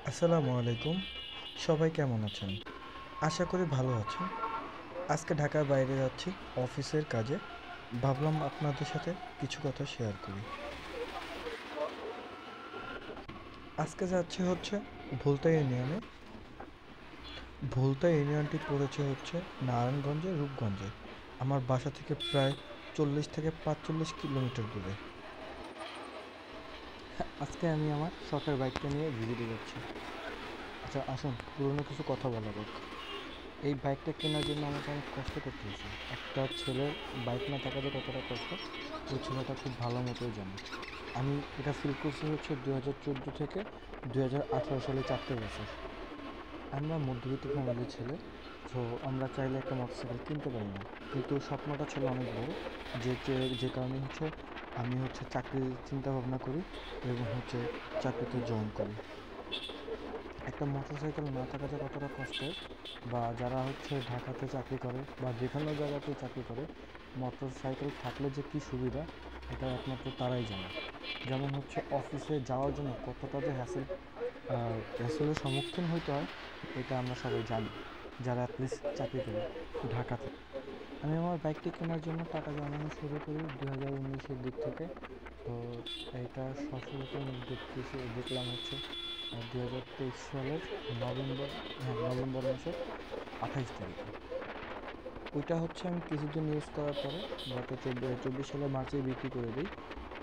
আসসালামু আলাইকুম। সবাই কেমন আছেন? আশা করি ভালো আছেন। আজকে ঢাকার বাইরে যাচ্ছি অফিসের কাজে। ভাবলাম আপনাদের সাথে কিছু কথা শেয়ার করি। আজকে যাচ্ছি হচ্ছে ভুলতা ইউনিয়নে। ভুলতা ইউনিয়নটি পড়েছে হচ্ছে নারায়ণগঞ্জে, রূপগঞ্জে। আমার বাসা থেকে প্রায় 40 থেকে 45 কিলোমিটার দূরে। আজকে আমি আমার শখের বাইকটা নিয়ে ভিজিটে যাচ্ছি। আচ্ছা আসুন, পুরনো কিছু কথা বলা যাক। এই বাইকটা কেনার জন্য আমাকে অনেক কষ্ট করতে হয়েছে। একটা ছেলের বাইক না থাকা যে কতটা কষ্ট, ওই ছেলেটা খুব ভালো মতোই জানে। আমি এটা ফিল করছি হচ্ছে 2014 থেকে 2018 সালে 4টে বছর। আমরা মধ্যবিত্ত ফ্যামিলির ছেলে, তো আমরা চাইলে একটা মোটরসাইকেল কিনতে পারি না। কিন্তু স্বপ্নটা ছিল অনেক বড়, যে কারণে হচ্ছে আমি হচ্ছে চাকরির চিন্তা ভাবনা করি এবং হচ্ছে চাকরিতে জয়েন করি। একটা মোটরসাইকেল না থাকা যে কতটা কষ্টের, বা যারা হচ্ছে ঢাকাতে চাকরি করে বা যে কোনো জায়গাতেই চাকরি করে, মোটরসাইকেল থাকলে যে কী সুবিধা, এটা একমাত্র তারাই জানে। যেমন হচ্ছে অফিসে যাওয়ার জন্য কতটা যে হ্যাসেলের সম্মুখীন হইতে হয়, এটা আমরা সবাই জানি যারা অ্যাটলিস্ট চাকরি করি ঢাকাতে। আমি আমার বাইকটি কেনার জন্য টাকা জমানো শুরু করি 2019-এর দিক থেকে। তো এটা সফলতা আমি দেখলাম হচ্ছে 2023 সালের নভেম্বর, হ্যাঁ নভেম্বর মাসের 28 তারিখে। ওইটা হচ্ছে আমি কিছুদিন ইউজ করার পরে গত 24 সালের মার্চে বিক্রি করে দিই।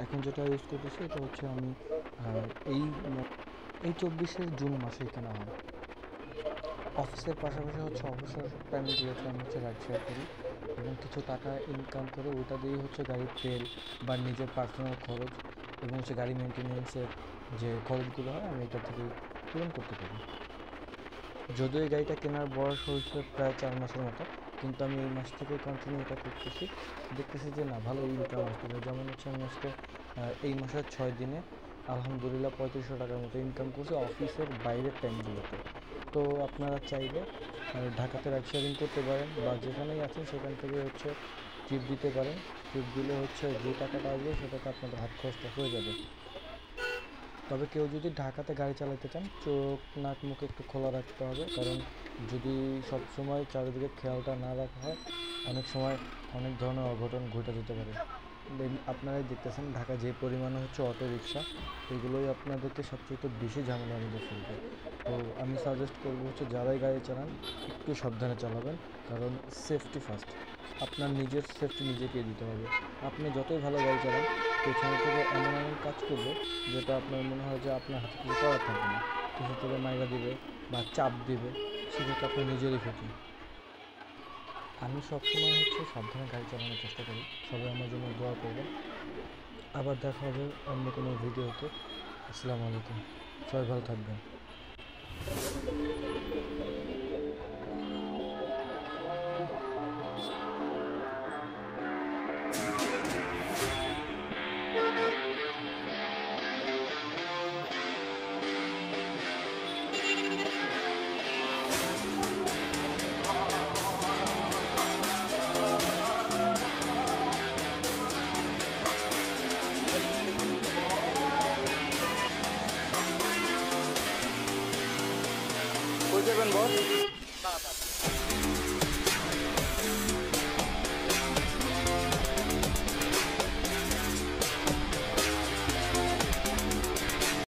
এখন যেটা ইউজ করতেছি এটা হচ্ছে আমি আহ, এই এই 24-এর জুন মাসেই কেনা হয়। অফিসের পাশাপাশি হচ্ছে অবসর টাইমগুলোতে আমি হচ্ছে রাইড শেয়ার করি এবং কিছু টাকা ইনকাম করে ওটা দিয়েই হচ্ছে গাড়ির তেল বা নিজের পার্সোনাল খরচ এবং হচ্ছে গাড়ি মেনটেনেন্সের যে খরচগুলো হয় আমি এটা থেকে পূরণ করতে পারি। যদিও এই গাড়িটা কেনার বয়স হয়েছে প্রায় 4 মাসের মতো, কিন্তু আমি এই মাস থেকে কন্টিনিউ এটা করতেছি। দেখতেছি যে না, ভালো ইনকাম আসতেছে। যেমন হচ্ছে আমি আজকে এই মাসের 6 দিনে আলহামদুলিল্লাহ 3500 টাকার মতো ইনকাম করছি অফিসের বাইরের টাইমগুলোতে। তো আপনারা চাইলে ঢাকাতে রাইড শেয়ারিং করতে পারেন বা যেখানেই আছেন সেখান থেকে হচ্ছে ট্রিপ দিতে পারেন। ট্রিপ দিলে হচ্ছে যে টাকাটা আসবে সেটাতে আপনাদের হাত খরচটা হয়ে যাবে। তবে কেউ যদি ঢাকাতে গাড়ি চালাতে চান, চোখ নাক মুখ একটু খোলা রাখতে হবে, কারণ যদি সব সময় চারিদিকে খেয়ালটা না রাখা হয়, অনেক সময় অনেক ধরনের অঘটন ঘটে যেতে পারে। আপনারাই দেখতেছেন ঢাকা যে পরিমাণে হচ্ছে অটো রিক্সা, এগুলোই আপনাদেরকে সবচেয়ে বেশি ঝামেলার মধ্যে ফেলবে। তো আমি সাজেস্ট করবো হচ্ছে যারাই গাড়ি চালান একটু সাবধানে চালাবেন, কারণ সেফটি ফার্স্ট। আপনার নিজের সেফটি নিজেকেই দিতে হবে। আপনি যতই ভালো গাড়ি চালান, পেছনে থেকে এমন এমন কাজ করবে যেটা আপনার মনে হয় যে আপনার হাতে কিছু করার থাকবে না, কিছু থেকে মাইরা দিবে বা চাপ দিবে, সেক্ষেত্রে আপনার নিজেরই ক্ষতি। আমি সবসময় হচ্ছে সাবধানে গাড়ি চালানোর চেষ্টা করি। সবাই আমার জন্য দোয়া করবেন। আবার দেখা হবে অন্য কোনো ভিডিওতে। আসসালামু আলাইকুম। সবাই ভালো থাকবেন। কই যাবেন বস?